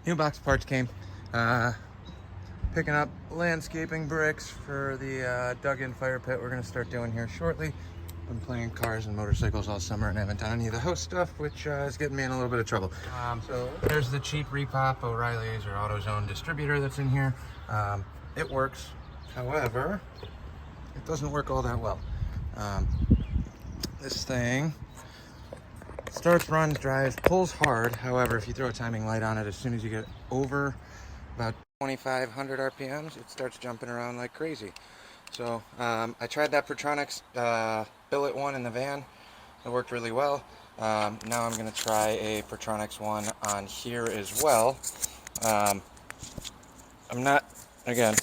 New box parts came. Picking up landscaping bricks for the dug-in fire pit we're going to start doing here shortly. Been playing cars and motorcycles all summer and haven't done any of the host stuff, which is getting me in a little bit of trouble. So there's the cheap repop O'Reilly's or AutoZone distributor that's in here. It works, however, it doesn't work all that well. This thing starts, runs, drives, pulls hard. However, if you throw a timing light on it, as soon as you get over about 2,500 RPMs, it starts jumping around like crazy. So I tried that Pertronix billet one in the van. It worked really well. Now I'm going to try a Pertronix one on here as well. I'm not, again,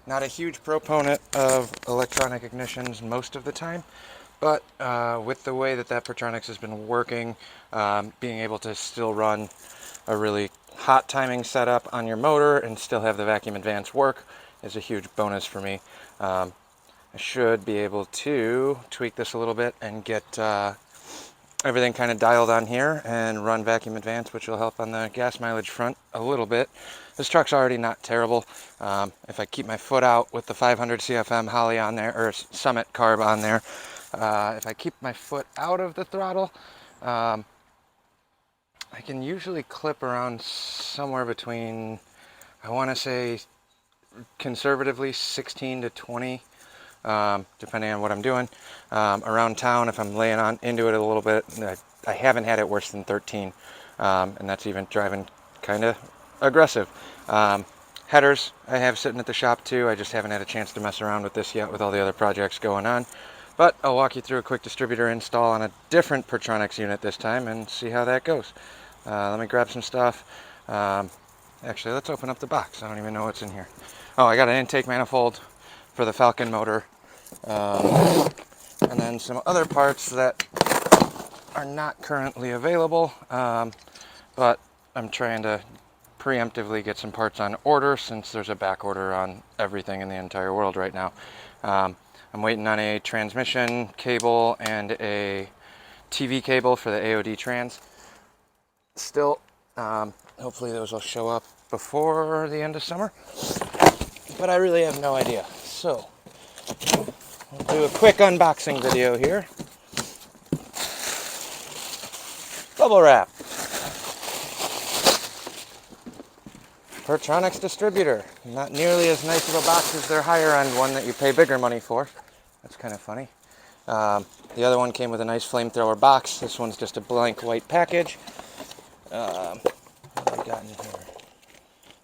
not a huge proponent of electronic ignitions most of the time, but with the way that Pertronix has been working, being able to still run a really hot timing setup on your motor and still have the vacuum advance work is a huge bonus for me. I should be able to tweak this a little bit and get everything kind of dialed on here and run vacuum advance, which will help on the gas mileage front a little bit. This truck's already not terrible. If I keep my foot out with the 500 CFM Holly on there, or Summit carb on there, if I keep my foot out of the throttle, I can usually clip around somewhere between, I want to say conservatively 16 to 20, depending on what I'm doing. Around town, if I'm laying on into it a little bit, I haven't had it worse than 13, and that's even driving kind of aggressive. Headers I have sitting at the shop too. I just haven't had a chance to mess around with this yet with all the other projects going on. But I'll walk you through a quick distributor install on a different Pertronix unit this time and see how that goes. Let me grab some stuff. Actually, let's open up the box. I don't even know what's in here. Oh, I got an intake manifold for the Falcon motor. And then some other parts that are not currently available. But I'm trying to preemptively get some parts on order since there's a back order on everything in the entire world right now. I'm waiting on a transmission cable and a TV cable for the AOD trans. Still, hopefully those will show up before the end of summer, but I really have no idea. So, we'll do a quick unboxing video here. Bubble wrap. Pertronix distributor. Not nearly as nice of a box as their higher end one that you pay bigger money for. That's kind of funny. The other one came with a nice flamethrower box. This one's just a blank white package. What have I got in here?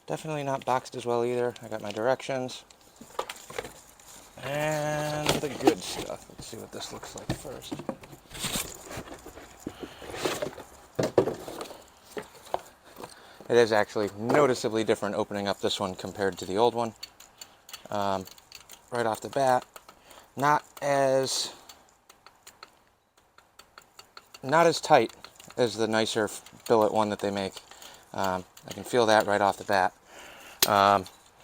Definitely not boxed as well either. I got my directions. And the good stuff. Let's see what this looks like first. It is actually noticeably different opening up this one compared to the old one. Right off the bat, not as tight as the nicer billet one that they make. I can feel that right off the bat.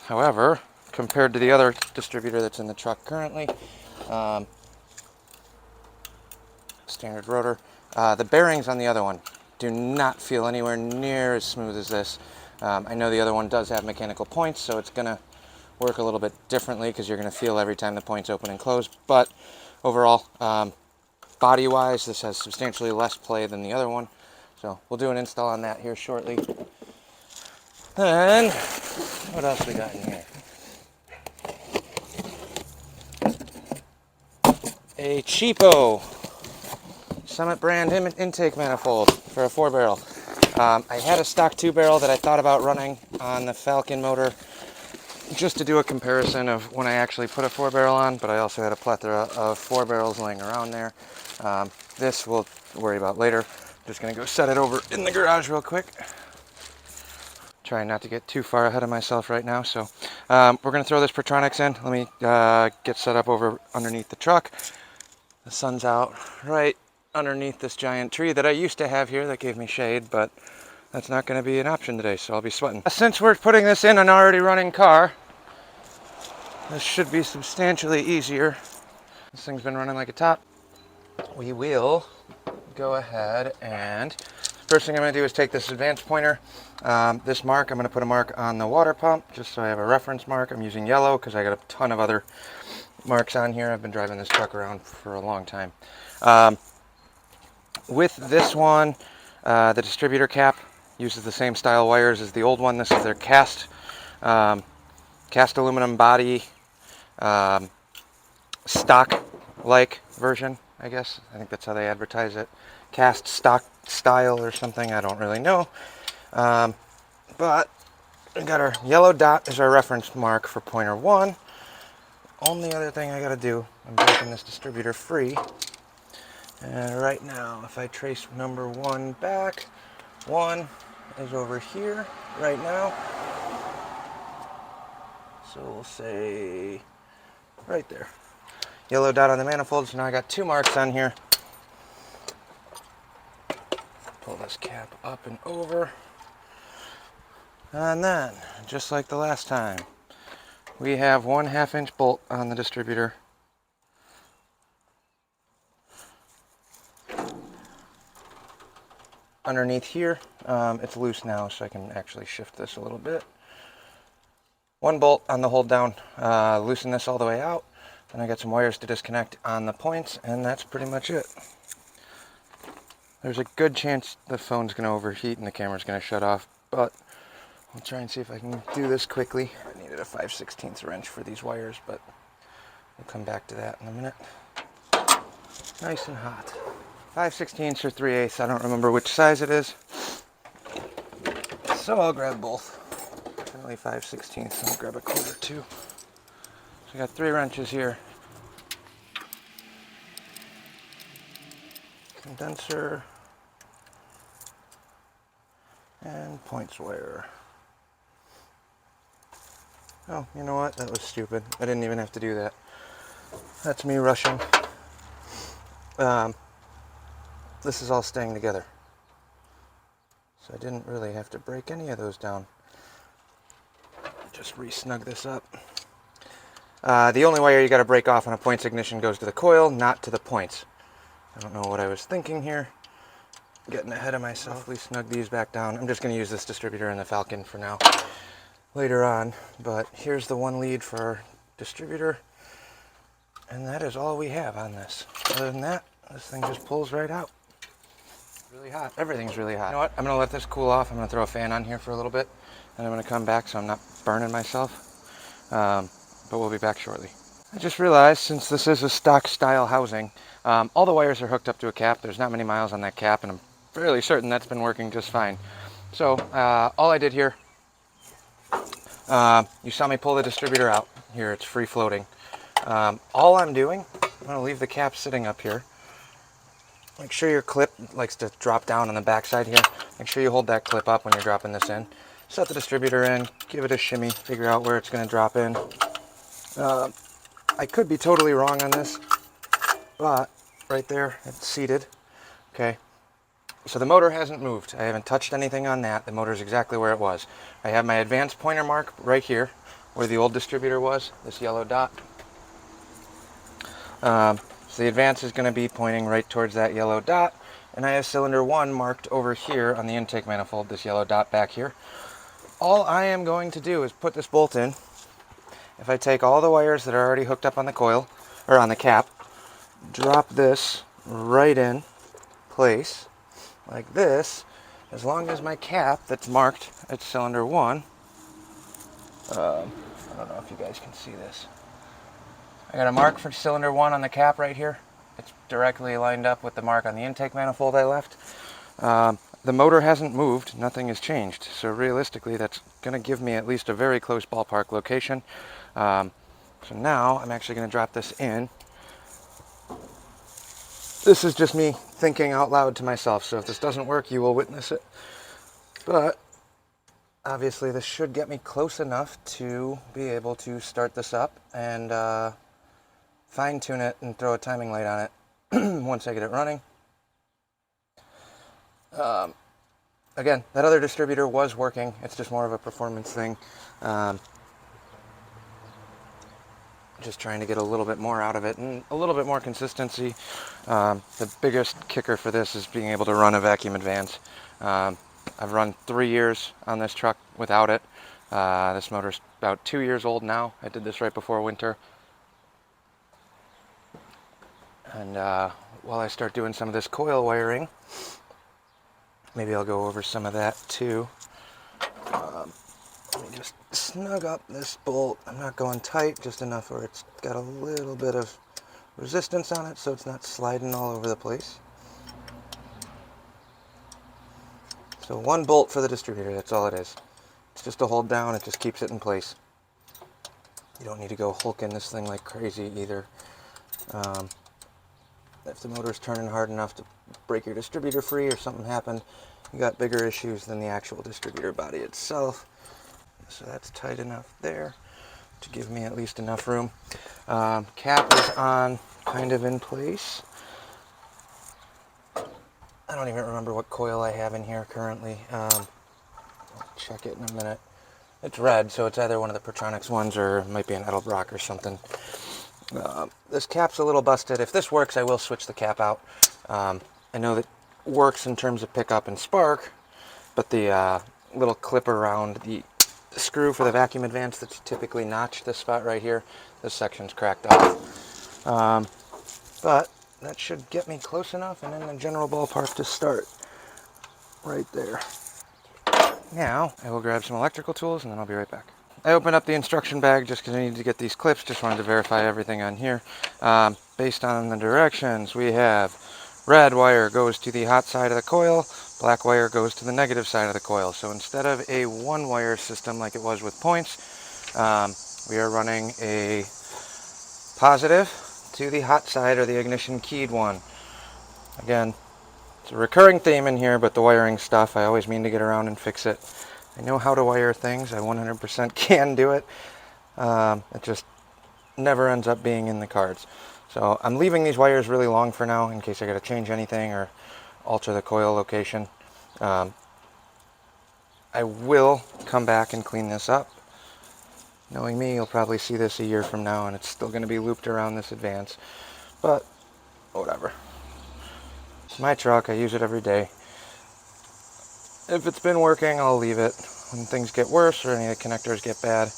However, compared to the other distributor that's in the truck currently, standard rotor, the bearings on the other one do not feel anywhere near as smooth as this. I know the other one does have mechanical points, so it's going to work a little bit differently because you're going to feel every time the points open and close. But overall, body-wise, this has substantially less play than the other one. So we'll do an install on that here shortly. And what else we got in here? A cheapo Summit brand intake manifold for a 4-barrel. I had a stock 2-barrel that I thought about running on the Falcon motor just to do a comparison of when I actually put a 4-barrel on, but I also had a plethora of 4 barrels laying around there. This we'll worry about later. Just gonna go set it over in the garage real quick. Trying not to get too far ahead of myself right now, so we're gonna throw this Pertronix in. Let me get set up over underneath the truck. The sun's out right underneath this giant tree that I used to have here that gave me shade, but that's not going to be an option today, so I'll be sweating. Since we're putting this in an already running car, this should be substantially easier. This thing's been running like a top. We will go ahead and First thing I'm going to do is take this advance pointer, this mark, I'm going to put a mark on the water pump, just so I have a reference mark. I'm using yellow because I got a ton of other marks on here. I've been driving this truck around for a long time. With this one, the distributor cap uses the same style wires as the old one. This is their cast aluminum body, stock-like version, I guess. I think that's how they advertise it. Cast stock style or something, I don't really know. But we got our yellow dot as our reference mark for pointer 1. Only other thing I gotta do, I'm breaking this distributor free. And right now, if I trace number 1 back, 1 is over here right now. So we'll say right there. Yellow dot on the manifold, so now I got 2 marks on here. Pull this cap up and over. And then, just like the last time, we have 1/2 inch bolt on the distributor. Underneath here, it's loose now, so I can actually shift this a little bit. 1 bolt on the hold down, loosen this all the way out, and I got some wires to disconnect on the points, and that's pretty much it. There's a good chance the phone's going to overheat and the camera's going to shut off, but I'll try and see if I can do this quickly. I needed a 5/16 wrench for these wires, but we'll come back to that in a minute. Nice and hot. 5/16 or 3/8, I don't remember which size it is. So I'll grab both. Definitely 5/16, I'll grab a 1/4 too. So I got 3 wrenches here. Condenser. And points wire. Oh, you know what? That was stupid. I didn't even have to do that. That's me rushing. This is all staying together. So I didn't really have to break any of those down. Just re-snug this up. The only wire you got to break off on a points ignition goes to the coil, not to the points. I don't know what I was thinking here. Getting ahead of myself. We snug these back down. I'm just going to use this distributor in the Falcon for now. Later on, but here's the 1 lead for our distributor, and that is all we have on this. Other than that, this thing just pulls right out. Really hot. Everything's really hot. You know what? I'm going to let this cool off. I'm going to throw a fan on here for a little bit, and I'm going to come back so I'm not burning myself. But we'll be back shortly. I just realized, since this is a stock style housing, all the wires are hooked up to a cap. There's not many miles on that cap, and I'm fairly certain that's been working just fine. So all I did here, you saw me pull the distributor out. Here, it's free floating. All I'm doing, I'm going to leave the cap sitting up here. Make sure your clip likes to drop down on the back side here. Make sure you hold that clip up when you're dropping this in. Set the distributor in, give it a shimmy, figure out where it's going to drop in. I could be totally wrong on this, but right there, it's seated. Okay. So the motor hasn't moved. I haven't touched anything on that. The motor's exactly where it was. I have my advance pointer mark right here, where the old distributor was, this yellow dot. So the advance is going to be pointing right towards that yellow dot, and I have cylinder 1 marked over here on the intake manifold, this yellow dot back here. All I am going to do is put this bolt in. If I take all the wires that are already hooked up on the coil, or on the cap, drop this right in place, like this, as long as my cap that's marked at cylinder 1, I don't know if you guys can see this. I got a mark for cylinder 1 on the cap right here. It's directly lined up with the mark on the intake manifold I left. The motor hasn't moved, nothing has changed, so realistically that's going to give me at least a very close ballpark location. So now I'm actually going to drop this in. This is just me thinking out loud to myself, so if this doesn't work, you will witness it. But obviously this should get me close enough to be able to start this up and fine-tune it and throw a timing light on it once I get it running. Again, that other distributor was working. It's just more of a performance thing. Just trying to get a little bit more out of it and a little bit more consistency. The biggest kicker for this is being able to run a vacuum advance. I've run 3 years on this truck without it. This motor's about 2 years old now. I did this right before winter. And while I start doing some of this coil wiring, maybe I'll go over some of that too. Let me just snug up this bolt. I'm not going tight, just enough where it's got a little bit of resistance on it so it's not sliding all over the place. So one bolt for the distributor, that's all it is. It's just a hold down, it just keeps it in place. You don't need to go hulking this thing like crazy either. If the motor's turning hard enough to break your distributor free or something happened, you got bigger issues than the actual distributor body itself. So that's tight enough there to give me at least enough room. Cap is on, kind of in place. I don't even remember what coil I have in here currently. I'll check it in a minute. It's red, so it's either one of the Pertronix ones or it might be an Edelbrock or something. This cap's a little busted. If this works, I will switch the cap out. I know that works in terms of pickup and spark, but the little clip around the screw for the vacuum advance that's typically notched, this spot right here, this section's cracked off. But that should get me close enough and in the general ballpark to start right there. Now I will grab some electrical tools and then I'll be right back. I opened up the instruction bag just because I needed to get these clips. Just wanted to verify everything on here. Based on the directions, we have red wire goes to the hot side of the coil, black wire goes to the negative side of the coil. So instead of a one wire system like it was with points, we are running a positive to the hot side or the ignition keyed one. Again, it's a recurring theme in here, but the wiring stuff, I always mean to get around and fix it. I know how to wire things. I 100% can do it. It just never ends up being in the cards. So I'm leaving these wires really long for now in case I got to change anything or alter the coil location. I will come back and clean this up. Knowing me, you'll probably see this a year from now and it's still going to be looped around this advance. But whatever. It's my truck. I use it every day. If it's been working, I'll leave it. When things get worse or any of the connectors get bad,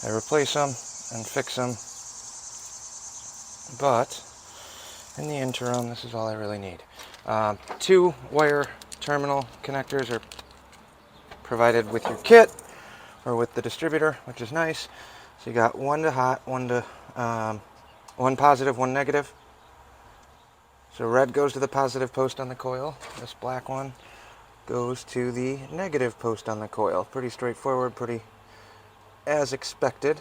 I replace them and fix them. But in the interim, this is all I really need. 2 wire terminal connectors are provided with your kit or with the distributor, which is nice. So you got one to hot, one positive, one negative. So red goes to the positive post on the coil. This black one goes to the negative post on the coil. Pretty straightforward, pretty as expected.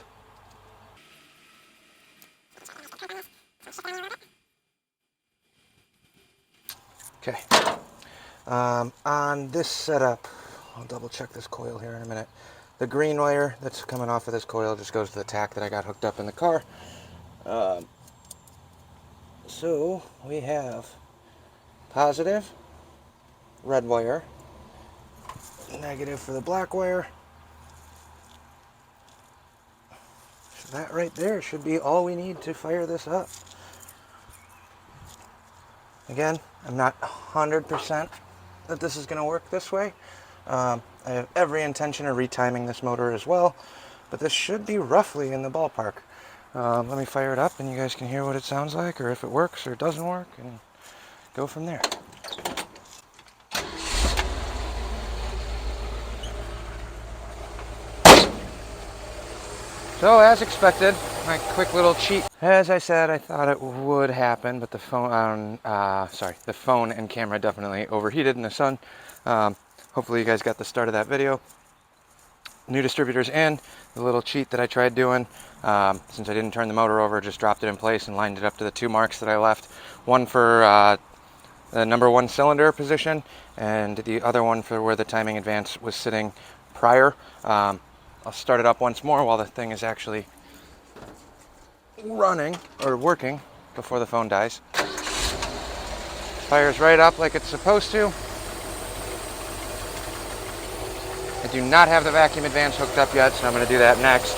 Okay. On this setup, I'll double check this coil here in a minute. The green wire that's coming off of this coil just goes to the tack that I got hooked up in the car. So we have positive, red wire, negative for the black wire. So that right there should be all we need to fire this up. Again, I'm not 100% that this is going to work this way. I have every intention of retiming this motor as well, but this should be roughly in the ballpark. Let me fire it up and you guys can hear what it sounds like, or if it works or it doesn't work, and go from there. So as expected, my quick little cheat. As I said, I thought it would happen, but the phone, the phone and camera definitely overheated in the sun. Hopefully you guys got the start of that video. New distributors in. The little cheat that I tried doing, since I didn't turn the motor over, just dropped it in place and lined it up to the 2 marks that I left. One for the number 1 cylinder position, and the other one for where the timing advance was sitting prior. I'll start it up once more while the thing is actually running or working before the phone dies. Fires right up like it's supposed to. I do not have the vacuum advance hooked up yet, so I'm going to do that next.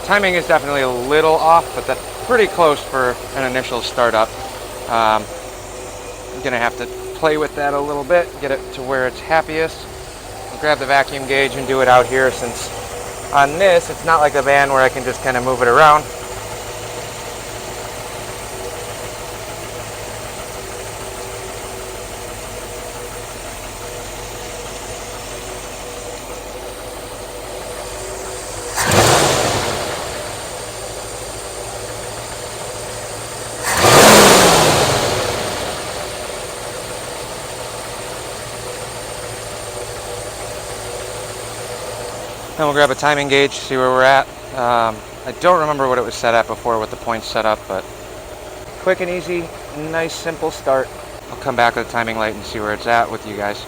Timing is definitely a little off, but that's pretty close for an initial startup. I'm going to have to play with that a little bit, get it to where it's happiest. I'll grab the vacuum gauge and do it out here, since on this, it's not like a van where I can just kind of move it around. Then we'll grab a timing gauge, see where we're at. I don't remember what it was set at before with the points set up, but quick and easy, nice simple start. I'll come back with a timing light and see where it's at with you guys.